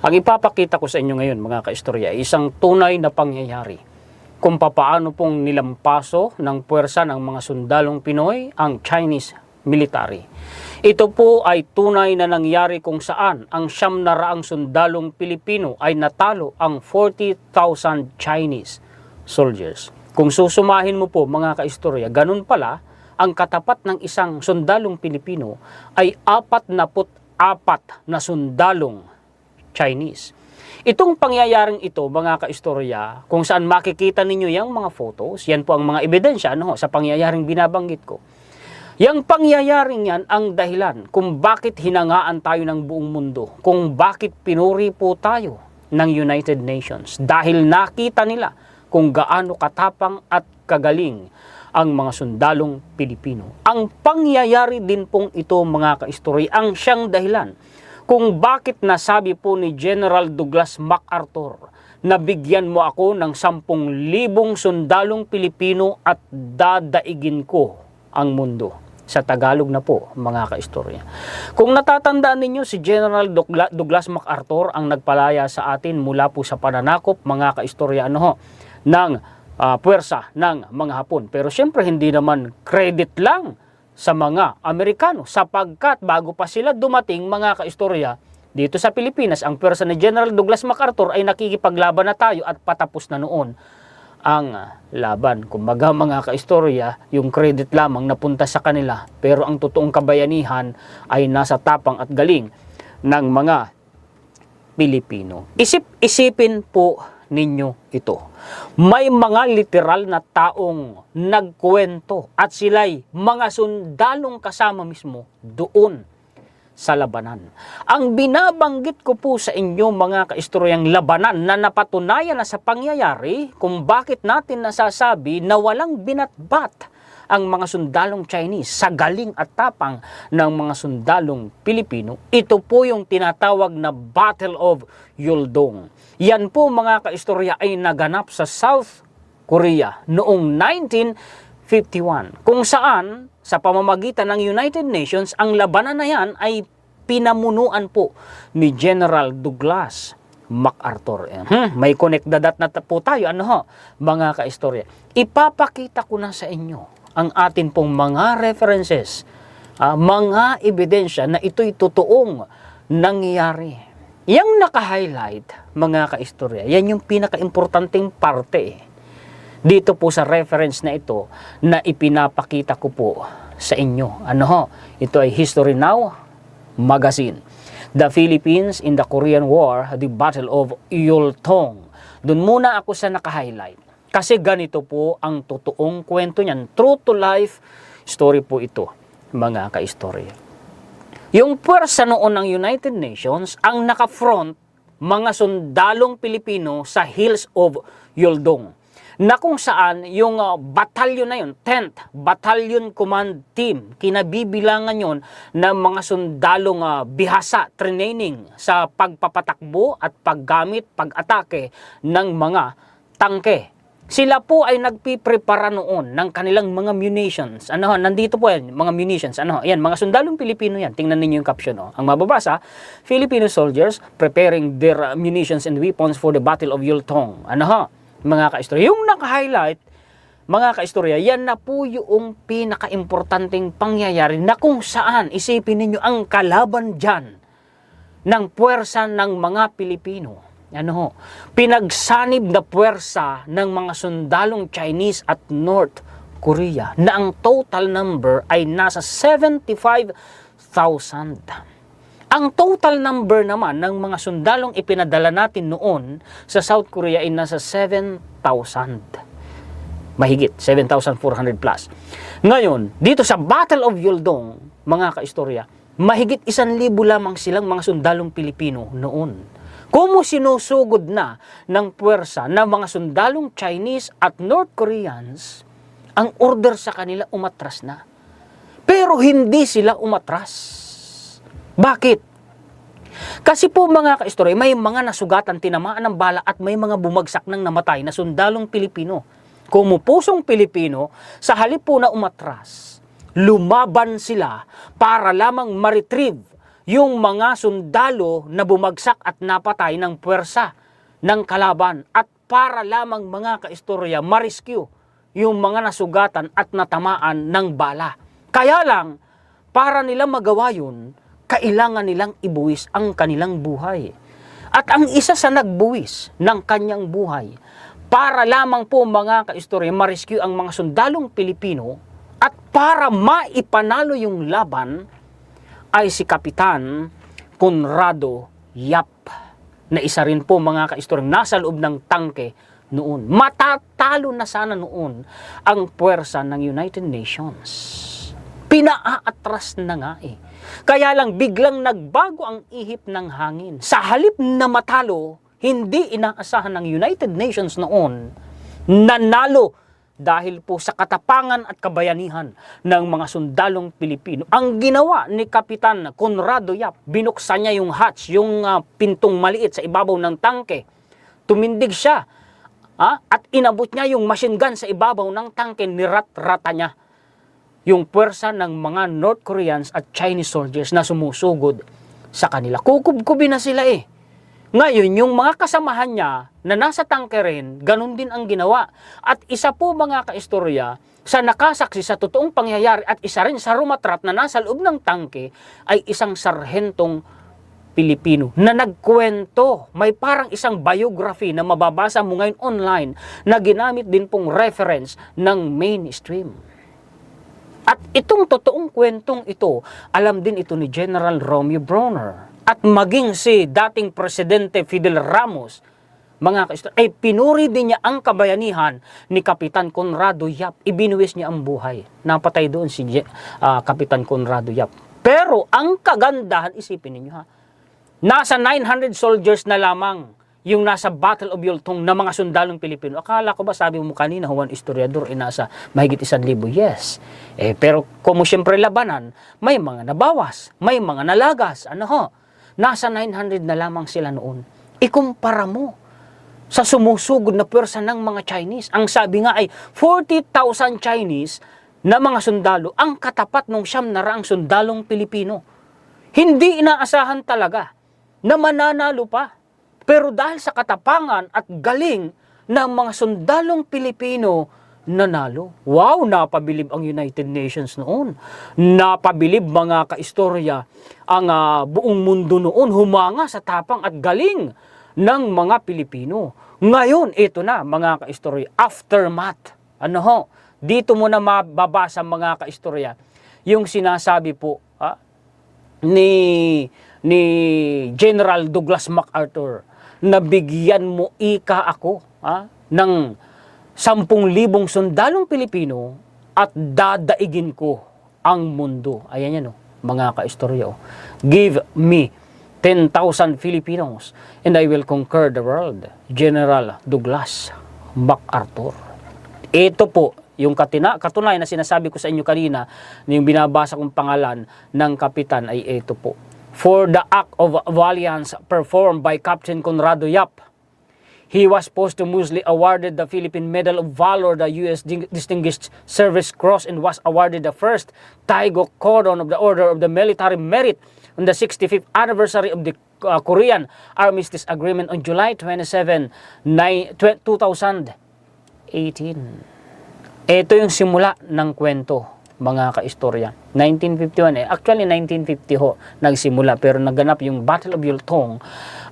Ang ipapakita ko sa inyo ngayon mga kaistorya ay isang tunay na pangyayari kung papaano pong nilampaso ng puwersa ng mga sundalong Pinoy ang Chinese military. Ito po ay tunay na nangyari kung saan ang 900 sundalong Pilipino ay natalo ang 40,000 Chinese soldiers. Kung susumahin mo po mga kaistorya, ganun pala ang katapat ng isang sundalong Pilipino ay 44 na sundalong Chinese. Itong pangyayaring ito mga kaistorya, kung saan makikita ninyo yung mga photos, yan po ang mga ebidensya sa pangyayaring binabanggit ko. Yang pangyayaring yan ang dahilan kung bakit hinangaan tayo ng buong mundo, kung bakit pinuri po tayo ng United Nations, dahil nakita nila kung gaano katapang at kagaling ang mga sundalong Pilipino. Ang pangyayari din pong ito mga kaistorya ang siyang dahilan kung bakit nasabi po ni General Douglas MacArthur na bigyan mo ako ng 10,000 sundalong Pilipino at dadaigin ko ang mundo. Sa Tagalog na po mga kaistorya. Kung natatandaan ninyo, si General Douglas MacArthur ang nagpalaya sa atin mula po sa pananakop mga kaistorya ng puwersa ng mga Hapon. Pero siyempre hindi naman credit lang sa mga Amerikano sapagkat bago pa sila dumating mga kaistorya dito sa Pilipinas, ang puwersa ni General Douglas MacArthur ay nakikipaglaban na tayo at patapos na noon ang laban. Kumbaga mga kaistorya, yung credit lamang napunta sa kanila pero ang totoong kabayanihan ay nasa tapang at galing ng mga Pilipino. Isipin po ninyo ito. May mga literal na taong nagkwento at sila'y mga sundalong kasama mismo doon sa labanan. Ang binabanggit ko po sa inyo mga kaistoryang labanan na napatunayan na sa pangyayari kung bakit natin nasasabi na walang binatbat ang mga sundalong Chinese sa galing at tapang ng mga sundalong Pilipino. Ito po yung tinatawag na Battle of Yuldong. Yan po mga kaistorya ay naganap sa South Korea noong 1951 kung saan sa pamamagitan ng United Nations ang labanan na yan ay pinamunuan po ni General Douglas MacArthur. May connect dadat na po tayo mga kaistorya. Ipapakita ko na sa inyo ang atin pong mga references, mga ebidensya na ito'y totoong nangyayari. Yang naka-highlight, mga kaistorya, yan yung pinaka-importanting parte dito po sa reference na ito na ipinapakita ko po sa inyo. Ito ay History Now Magazine. The Philippines in the Korean War, the Battle of Yultong. Doon muna ako sa naka-highlight. Kasi ganito po ang totoong kwento niyan. True to life story po ito, mga kaistorya. Yung puwersa noon ng United Nations ang naka-front mga sundalong Pilipino sa Hills of Yuldong. Na kung saan yung batalyon na yun, 10th Battalion Command Team, kinabibilangan yun ng mga sundalong bihasa, training sa pagpapatakbo at paggamit, pag-atake ng mga tangke. Sila po ay nagpiprepara noon ng kanilang mga munitions. Nandito po yan, mga munitions. Yan, mga sundalong Pilipino yan. Tingnan ninyo yung caption. Ang mababasa, Filipino soldiers preparing their munitions and weapons for the Battle of Yultong. Mga kaistorya. Yung naka-highlight, mga kaistorya, yan na po yung pinaka-importanting pangyayari na kung saan, isipin ninyo, ang kalaban dyan ng puwersa ng mga Pilipino. Pinagsanib na puwersa ng mga sundalong Chinese at North Korea na ang total number ay nasa 75,000. Ang total number naman ng mga sundalong ipinadala natin noon sa South Korea ay nasa 7,000. Mahigit, 7,400 plus. Ngayon, dito sa Battle of Yuldong, mga kaistorya, mahigit 1,000 lamang silang mga sundalong Pilipino noon. Kumo sinusugod na ng puwersa ng mga sundalong Chinese at North Koreans, ang order sa kanila umatras na. Pero hindi sila umatras. Bakit? Kasi po mga kaistorya, may mga nasugatan, tinamaan ng bala at may mga bumagsak ng namatay na sundalong Pilipino. Kumupusong Pilipino, sa halip po na umatras, lumaban sila para lamang ma-retrieve yung mga sundalo na bumagsak at napatay ng puwersa ng kalaban at para lamang mga kaistorya ma-rescue yung mga nasugatan at natamaan ng bala. Kaya lang, para nila magawa yun, kailangan nilang ibuwis ang kanilang buhay. At ang isa sa nagbuwis ng kanyang buhay, para lamang po mga kaistorya ma-rescue ang mga sundalong Pilipino at para maipanalo yung laban, ay si Kapitan Conrado Yap, na isa rin po mga kaistorya nasa loob ng tangke noon. Matatalo na sana noon ang puwersa ng United Nations. Pinaaatras na nga eh. Kaya lang biglang nagbago ang ihip ng hangin. Sa halip na matalo, hindi inaasahan ng United Nations noon, nanalo dahil po sa katapangan at kabayanihan ng mga sundalong Pilipino. Ang ginawa ni Kapitan Conrado Yap, binuksan niya yung hatch, yung pintong maliit sa ibabaw ng tangke. Tumindig siya at inabot niya yung machine gun sa ibabaw ng tangke, nirat-rata niya yung puwersa ng mga North Koreans at Chinese soldiers na sumusugod sa kanila. Kukubkubi na sila eh. Ngayon, yung mga kasamahan niya na nasa tangke rin, ganun din ang ginawa. At isa po mga kaistorya, sa nakasaksi sa totoong pangyayari at isa rin sa rumatrat na nasa loob ng tangke, ay isang sarhentong Pilipino na nagkwento. May parang isang biography na mababasa mo ngayon online na ginamit din pong reference ng mainstream. At itong totoong kwentong ito, alam din ito ni General Romeo Brawner. At maging si dating Presidente Fidel Ramos, mga kaistorya, ay pinuri din niya ang kabayanihan ni Kapitan Conrado Yap. Ibinuwis niya ang buhay. Napatay doon si Kapitan Conrado Yap. Pero ang kagandahan, isipin ninyo ha, nasa 900 soldiers na lamang yung nasa Battle of Yultong na mga sundalong Pilipino. Akala ko ba, sabi mo kanina, Juan Historiador, nasa mahigit 1,000. Yes. Pero kung siyempre labanan, may mga nabawas, may mga nalagas. Nasa 900 na lamang sila noon. Ikumpara mo sa sumusugod na puwersa ng mga Chinese. Ang sabi nga ay 40,000 Chinese na mga sundalo ang katapat ng 900 sundalong Pilipino. Hindi inaasahan talaga na mananalo pa. Pero dahil sa katapangan at galing ng mga sundalong Pilipino, nanalo. Wow, napabilib ang United Nations noon. Napabilib mga kaistorya ang buong mundo noon. Humanga sa tapang at galing ng mga Pilipino. Ngayon, ito na mga kaistorya, aftermath. Dito mo na mababasa mga kaistorya yung sinasabi po ni General Douglas MacArthur na bigyan mo ika ako ng 10,000 sundalong Pilipino at dadaigin ko ang mundo. Ayan yan mga kaistorya. Give me 10,000 Filipinos and I will conquer the world. General Douglas MacArthur. Ito po yung katunayan na sinasabi ko sa inyo kanina, yung binabasa kong pangalan ng kapitan ay ito po. For the act of valiance performed by Captain Conrado Yap, he was posthumously awarded the Philippine Medal of Valor, the U.S. Distinguished Service Cross, and was awarded the first Taegeuk Cordon of the Order of the Military Merit on the 65th anniversary of the Korean Armistice Agreement on July 27, 2018. Ito yung simula ng kwento, mga kaistorya. 1951 actually 1950 nagsimula, pero naganap yung Battle of Yultong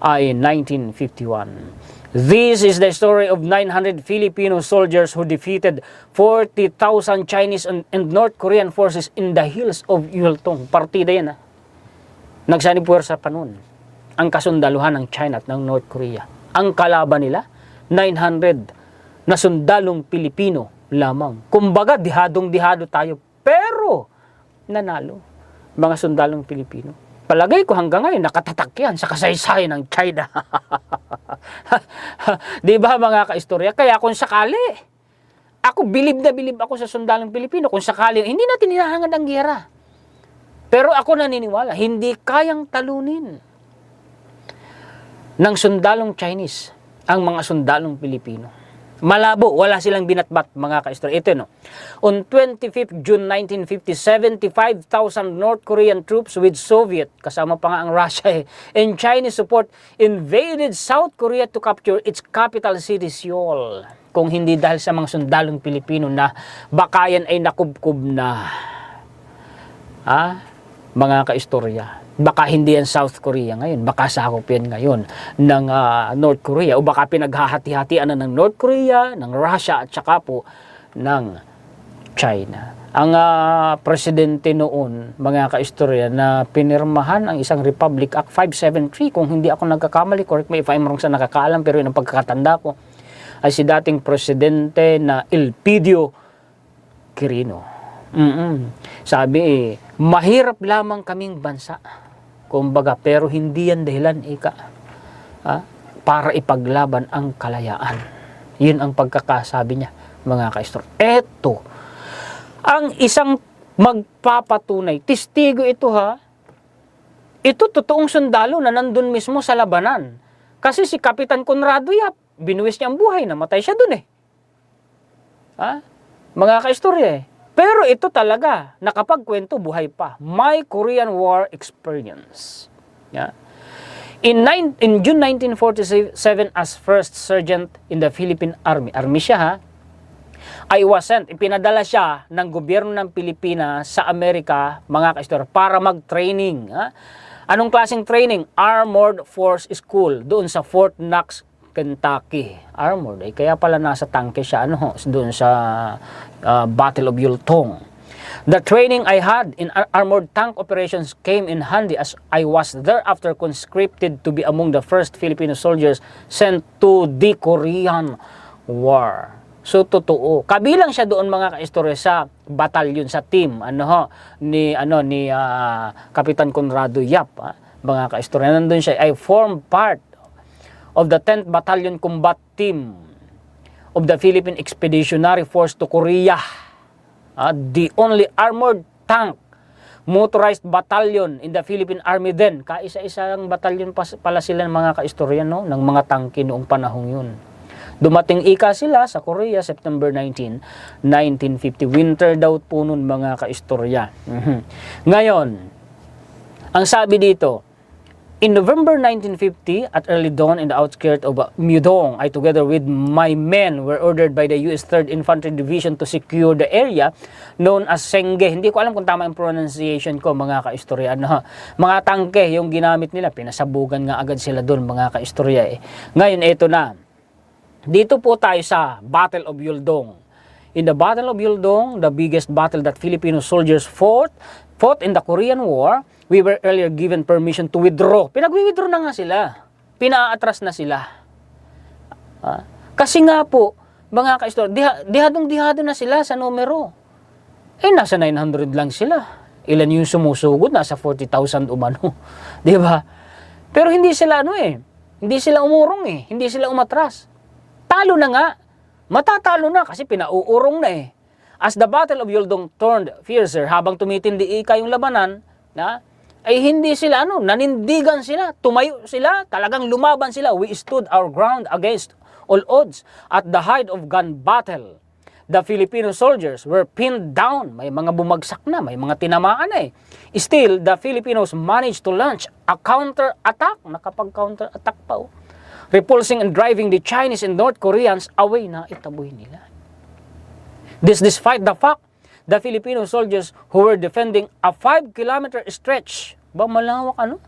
ay 1951. This is the story of 900 Filipino soldiers who defeated 40,000 Chinese and North Korean forces in the hills of Yultong. Partida yan Nagsanipuwersa pa nun ang kasundaluhan ng China at ng North Korea. Ang kalaban nila 900 na sundalong Pilipino lamang. Kumbaga dihadong-dihado tayo, pero nanalo mga sundalong Pilipino. Palagay ko hanggang ngayon nakatatak yan sa kasaysayan ng China. Di ba mga kaistorya? Kaya kung sakali, ako bilib na bilib ako sa sundalong Pilipino. Kung sakali, hindi natin hinahangad ang giyera. Pero ako naniniwala, hindi kayang talunin ng sundalong Chinese ang mga sundalong Pilipino. Malabo, wala silang binatbat mga kaistorya. Ito no. On 25th June 1950, 75,000 North Korean troops with Soviet, kasama pa nga ang Russia and Chinese support, invaded South Korea to capture its capital city, Seoul. Kung hindi dahil sa mga sundalong Pilipino na bakayan ay nakubkob na. Mga kaistorya. Baka hindi yan South Korea ngayon, baka sakop yan ngayon ng North Korea, o baka pinaghahati-hatian na ng North Korea, ng Russia, at saka po ng China. Ang presidente noon, mga kaistorya, na pinirmahan ang isang Republic Act 573, kung hindi ako nagkakamali, correct me if I'm wrong sa nakakaalam, pero yun ang pagkakatanda ko, ay si dating presidente na Elpidio Quirino. Sabi mahirap lamang kaming bansa. Kumbaga, pero hindi yan dahilan, para ipaglaban ang kalayaan. Yun ang pagkakasabi niya, mga kaistor. Eto, ang isang magpapatunay, testigo ito ito totoong sundalo na nandun mismo sa labanan. Kasi si Kapitan Conrado Yap, binuwis niya ang buhay, namatay siya dun Mga kaistorya Pero ito talaga, nakapagkwento, buhay pa. My Korean War Experience. In June 1947, as first sergeant in the Philippine Army, siya I was sent, ipinadala siya ng gobyerno ng Pilipinas sa Amerika, mga kaistorya, para mag-training. Anong klaseng training? Armored Force School, doon sa Fort Knox, Kentucky. Armored, kaya pala nasa tangke siya, doon sa Battle of Yultong. The training I had in armored tank operations came in handy as I was thereafter conscripted to be among the first Filipino soldiers sent to the Korean War. So totoo. Kabilang siya doon, mga kaistorya, sa batalyon, sa team ni Kapitan Conrado Yap, mga kaistorya. Nandun siya. I formed part of the 10th Battalion Combat Team of the Philippine Expeditionary Force to Korea. The only armored tank motorized battalion in the Philippine Army then. Kaisa-isang batalyon pala sila ng mga kaistorya, ng mga tangke noong panahong yun. Dumating sila sa Korea September 19, 1950. Winter daw po nun, mga kaistorya. Ngayon, ang sabi dito, in November 1950, at early dawn in the outskirts of Mudong, I together with my men were ordered by the U.S. 3rd Infantry Division to secure the area known as Senge. Hindi ko alam kung tama yung pronunciation ko, mga kaistorya. Mga tangke yung ginamit nila, pinasabugan nga agad sila doon, mga kaistorya. Ngayon, ito na. Dito po tayo sa Battle of Yuldong. In the Battle of Yuldong, the biggest battle that Filipino soldiers fought in the Korean War, we were earlier given permission to withdraw. Pinag-withdraw na nga sila. Pinaatras na sila. Kasi nga po, mga kaistorya, dihadong-dihado na sila sa numero. Nasa 900 lang sila. Ilan yung sumusugod? Nasa 40,000 umano. Di ba? Pero hindi sila hindi sila umurong hindi sila umatras. Talo na nga. Matatalo na kasi pinauurong na As the Battle of Yuldong turned fiercer, habang tumitindi yung labanan, ay hindi sila nanindigan sila, tumayo sila, talagang lumaban sila. We stood our ground against all odds. At the height of gun battle, the Filipino soldiers were pinned down. May mga bumagsak na, may mga tinamaan na Still, the Filipinos managed to launch a counter-attack. Nakapag-counter-attack pa repulsing and driving the Chinese and North Koreans away na itaboy nila. This despite the fact the Filipino soldiers who were defending a 5-kilometer stretch, malawak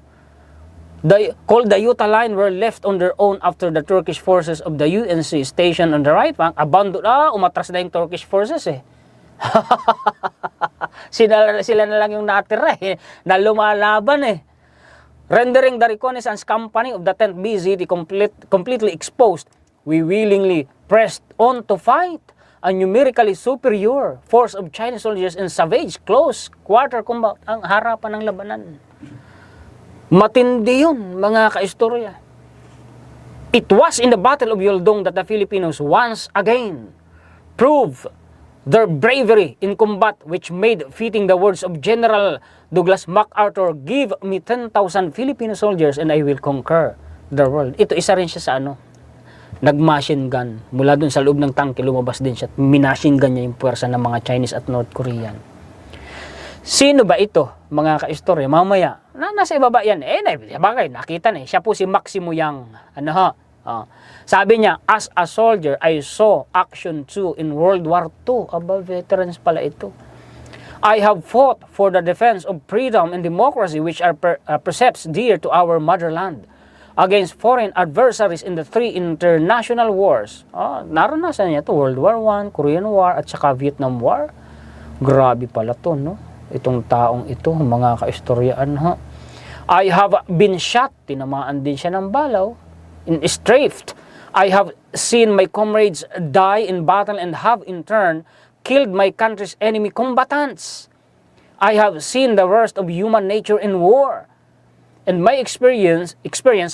called the Yuta Line, were left on their own after the Turkish forces of the UNC station on the right bank abandoned. Umatras na yung Turkish forces sila na lang yung natira na lumalaban Rendering the reconnaissance company of the 10th BZT completely exposed, we willingly pressed on to fight a numerically superior force of Chinese soldiers in savage close quarter combat ang harapan ng labanan. Matindi yun, mga kaistorya. It was in the Battle of Yuldong that the Filipinos once again proved their bravery in combat, which made fitting the words of General Douglas MacArthur, "Give me 10,000 Filipino soldiers and I will conquer the world." Ito, isa rin siya sa nag-machine gun. Mula dun sa loob ng tangke, lumabas din siya at minachine gun niya yung puwersa ng mga Chinese at North Korean. Sino ba ito, mga kaistorya? Mamaya, nasa ibaba yan. Bagay, nakita na eh. Siya po si Maximo Yang. Sabi niya, as a soldier, I saw action too in World War II. Aba, veterans pala ito. I have fought for the defense of freedom and democracy which are precepts dear to our motherland against foreign adversaries in the 3 international wars. Naranasan niya ito, World War I, Korean War, at saka Vietnam War. Grabe pala to, no? Itong taong ito, mga kaistoryaan, ha? I have been shot, tinamaan din siya ng balaw, strafed. I have seen my comrades die in battle and have in turn killed my country's enemy combatants. I have seen the worst of human nature in war. And my experience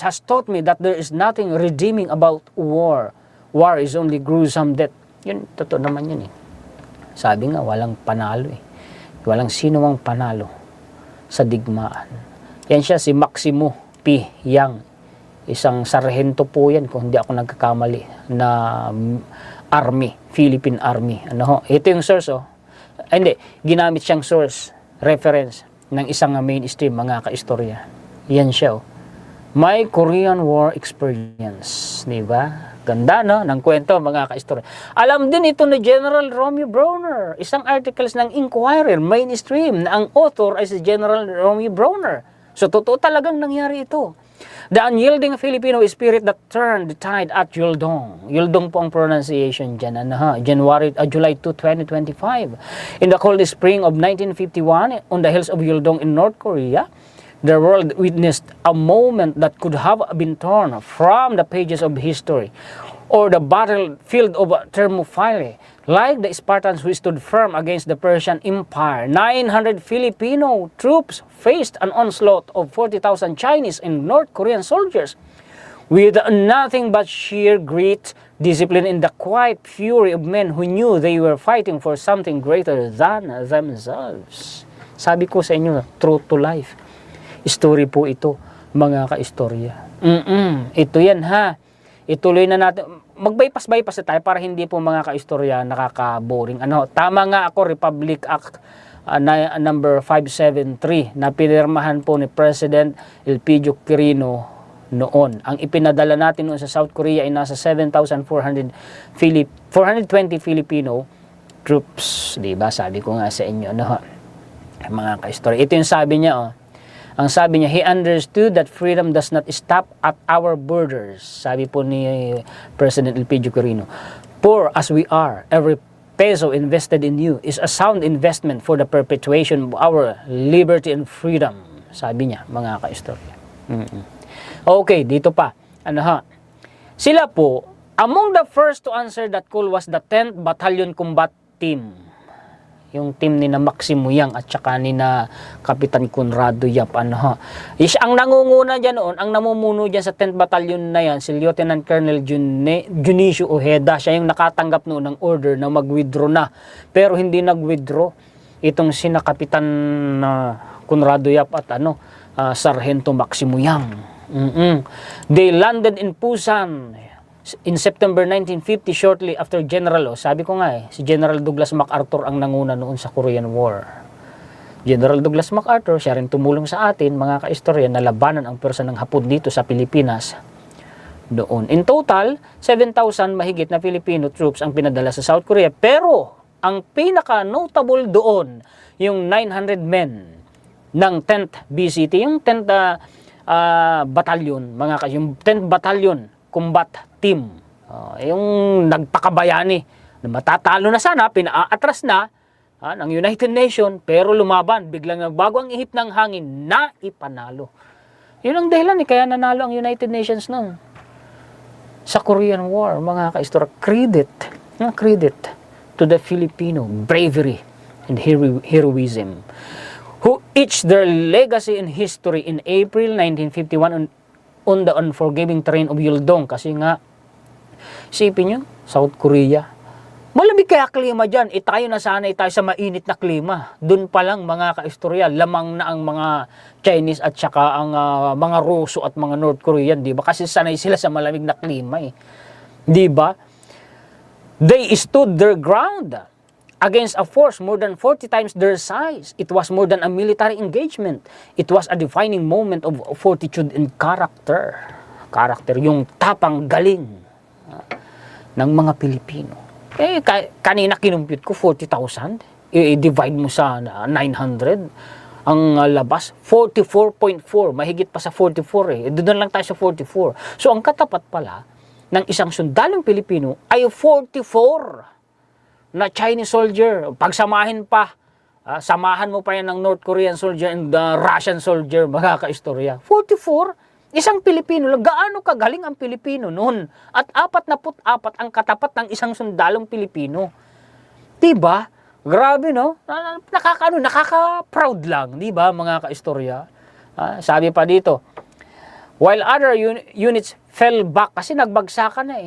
has taught me that there is nothing redeeming about war. War is only gruesome death. Yun, totoo naman yun eh. Sabi nga, walang panalo eh. Walang sino mang panalo sa digmaan. Yan siya, si Maximo P. Yang. Isang sarhento po yan, kung hindi ako nagkakamali, na Army, Philippine Army. Ito yung source, hindi, ginamit siyang source, reference, ng isang mainstream, mga kaistorya. Yan siya, My Korean War Experience. Diba? Ganda, no? Ng kwento, mga kaistorya. Alam din ito ni General Romeo Brawner. Isang articles ng Inquirer, mainstream, na ang author ay si General Romeo Brawner. So, totoo talagang nangyari ito. The unyielding Filipino spirit that turned the tide at Yuldong. Yuldong po ang pronunciation dyan. July 2, 2025. In the cold spring of 1951, on the hills of Yuldong in North Korea, the world witnessed a moment that could have been torn from the pages of history or the battlefield of Thermopylae. Like the Spartans who stood firm against the Persian Empire, 900 Filipino troops faced an onslaught of 40,000 Chinese and North Korean soldiers with nothing but sheer grit, discipline, and the quiet fury of men who knew they were fighting for something greater than themselves. Sabi ko sa inyo, true to life. Story po ito, mga kaistorya. Ito yan, ha. Ituloy na natin. Mag-bypass na tayo para hindi po, mga kaistorya, nakaka-boring. Tama nga ako, Republic Act number 573 na pinirmahan po ni President Elpidio Quirino noon. Ang ipinadala natin noon sa South Korea ay nasa 7,420 Filipino troops. Diba? Sabi ko nga sa inyo, mga kaistorya. Ito yung sabi niya, Ang sabi niya, he understood that freedom does not stop at our borders. Sabi po ni President Elpidio Quirino. Poor as we are, every peso invested in you is a sound investment for the perpetuation of our liberty and freedom. Sabi niya, mga kaistorya. Okay, dito pa. Sila po, among the first to answer that call was the 10th Battalion Combat Team. Yung team ni na Maximo Yang at saka ni na Kapitan Conrado Yap. Ang nangunguna dyan noon, ang namumuno dyan sa 10th Battalion na yan, si Lieutenant Colonel Junicio Ojeda. Siya yung nakatanggap noon ng order na mag-withdraw na. Pero hindi nag-withdraw itong sina Kapitan Conrado Yap at Sargento Maximo Yang. They landed in Busan in September 1950, shortly after General, sabi ko nga si General Douglas MacArthur ang nanguna noon sa Korean War. General Douglas MacArthur, siya rin tumulong sa atin, mga kaistorya, na labanan ang pwersa ng Hapon dito sa Pilipinas doon. In total, 7,000 mahigit na Filipino troops ang pinadala sa South Korea. Pero, ang pinaka-notable doon, yung 900 men ng 10th BCT, yung 10th Battalion, yung 10th Battalion Combat Team, yung nagpakabayani na matatalo na sana, pinaatras na ng United Nations, pero lumaban, biglang nagbago ang ihip ng hangin na ipanalo. Yun ang dahilan kaya nanalo ang United Nations noon sa Korean War, mga kaistorya. Credit to the Filipino bravery and heroism who etched their legacy in history in April 1951 on the unforgiving terrain of Yuldong. Kasi nga, isipin nyo, South Korea, malamig kaya klima dyan. Tayo na sanay tayo sa mainit na klima. Doon pa lang, mga kaistorya, lamang na ang mga Chinese at saka ang mga Ruso at mga North Korean, di ba? Kasi sanay sila sa malamig na klima Di ba? They stood their ground against a force more than 40 times their size. It was more than a military engagement. It was a defining moment of fortitude and character. Character, yung tapang galing ng mga Pilipino. Kanina kinumpute ko 40,000. I-divide mo sa 900. Ang labas, 44.4. Mahigit pa sa 44 Doon lang tayo sa 44. So ang katapat pala ng isang sundalong Pilipino ay 44 na Chinese soldier. Pagsamahin pa, samahan mo pa yan ng North Korean soldier and Russian soldier, magkakaistorya. 44, isang Pilipino lang. Gaano kagaling ang Pilipino noon? At 44 ang katapat ng isang sundalong Pilipino. Diba? Grabe, no? Nakaka-proud lang, diba, mga kaistorya? Sabi pa dito, while other units fell back, kasi nagbagsakan na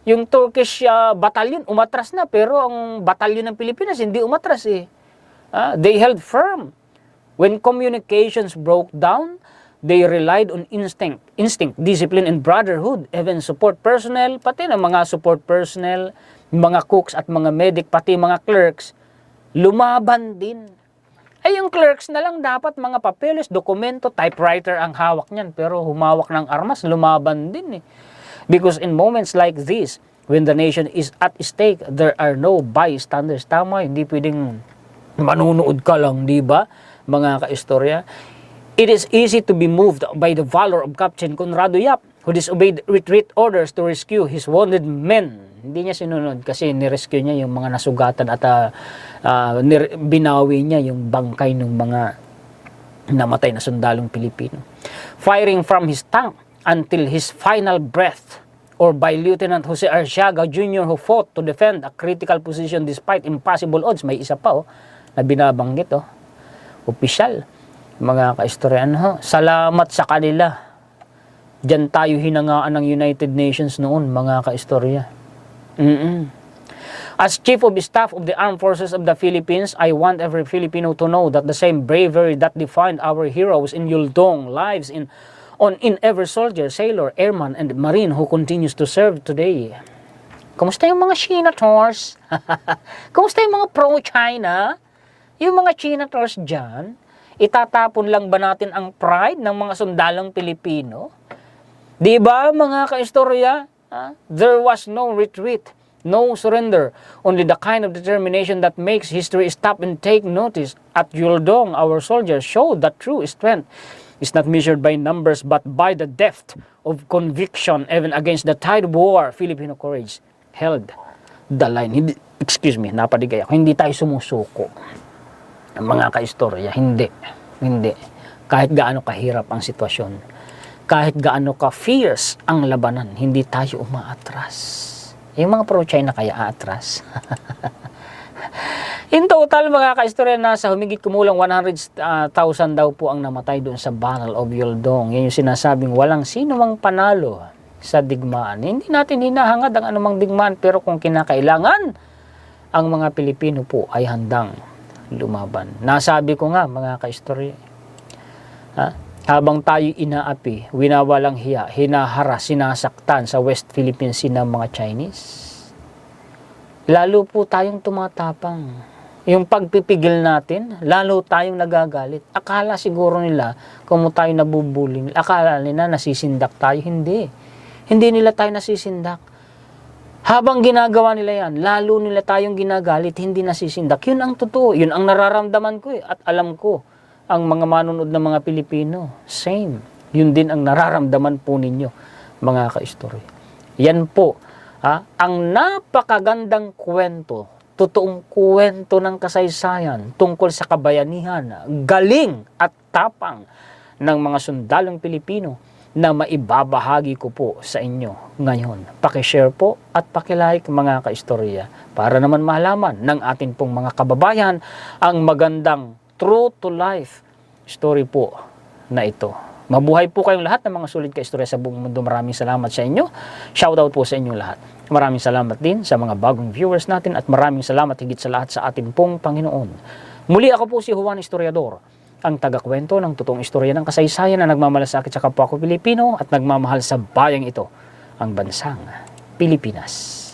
Yung Turkish battalion umatras na, pero ang battalion ng Pilipinas hindi umatras They held firm. When communications broke down, they relied on instinct, discipline, and brotherhood. Even support personnel, pati ng mga support personnel, mga cooks at mga medic, pati mga clerks, lumaban din. Yung clerks na lang dapat mga papeles, dokumento, typewriter ang hawak niyan. Pero humawak ng armas, lumaban din Because in moments like this, when the nation is at stake, there are no bystanders. Tama, hindi pwedeng manunood ka lang, di ba? Mga kaistorya. It is easy to be moved by the valor of Captain Conrado Yap, who disobeyed retreat orders to rescue his wounded men. Hindi niya sinunod kasi nirescue niya yung mga nasugatan at binawi niya yung bangkay ng mga namatay na sundalong Pilipino. Firing from his tank until his final breath, or by Lieutenant Jose Arciaga Jr. who fought to defend a critical position despite impossible odds. May isa pa na binabanggit opisyal. Mga kaistoryan, salamat sa kanila. Diyan tayo hinangaan ng United Nations noon, mga kaistorya. As Chief of Staff of the Armed Forces of the Philippines, I want every Filipino to know that the same bravery that defined our heroes in Yuldong lives in every soldier, sailor, airman, and marine who continues to serve today. Kumusta yung mga senators? Kumusta yung mga pro-China? Yung mga senators dyan? Itatapon lang ba natin ang pride ng mga sundalong Pilipino? Di ba, mga kaistorya? There was no retreat, no surrender, only the kind of determination that makes history stop and take notice. At Yuldong, our soldiers showed that true strength is not measured by numbers but by the depth of conviction. Even against the tide of war, Filipino courage held the line. Napadigay ako. Hindi tayo sumusuko. Mga kaistorya, hindi. Kahit gaano kahirap ang sitwasyon, kahit gaano ka-fierce ang labanan, hindi tayo umaatras. Yung mga pro-China kaya aatras. In total, mga kaistorya, nasa humigit kumulang 100,000 daw po ang namatay doon sa Battle of Yuldong. Yan yung sinasabing walang sino mang panalo sa digmaan. Hindi natin hinahangad ang anumang digmaan, pero kung kinakailangan, ang mga Pilipino po ay handang lumaban. Nasabi ko nga, mga kaistorya, habang tayo inaapi, winawalang hiya, hinaharas, sinasaktan sa West Philippine Sea ng mga Chinese, lalo po tayong tumatapang. Yung pagpipigil natin, lalo tayong nagagalit. Akala siguro nila, kung tayo nabubuling, akala nila nasisindak tayo. Hindi. Hindi nila tayo nasisindak. Habang ginagawa nila yan, lalo nila tayong ginagalit, hindi nasisindak. Yun ang totoo. Yun ang nararamdaman ko at alam ko, ang mga manunod ng mga Pilipino, same. Yun din ang nararamdaman po ninyo, mga kaistorya. Yan po, ang napakagandang kwento, totoong kwento ng kasaysayan tungkol sa kabayanihan, galing at tapang ng mga sundalong Pilipino na maibabahagi ko po sa inyo ngayon. Pakishare po at pakilike, mga kaistorya, para naman malaman ng atin pong mga kababayan ang magandang true to life story po na ito. Mabuhay po kayong lahat ng mga sulit kaistorya sa buong mundo. Maraming salamat sa inyo. Shoutout po sa inyong lahat. Maraming salamat din sa mga bagong viewers natin at maraming salamat higit sa lahat sa ating pong Panginoon. Muli ako po si Juan Historiador, ang tagakwento ng totoong istorya ng kasaysayan na nagmamalasakit sa kapwa ko Pilipino at nagmamahal sa bayang ito, ang bansang Pilipinas.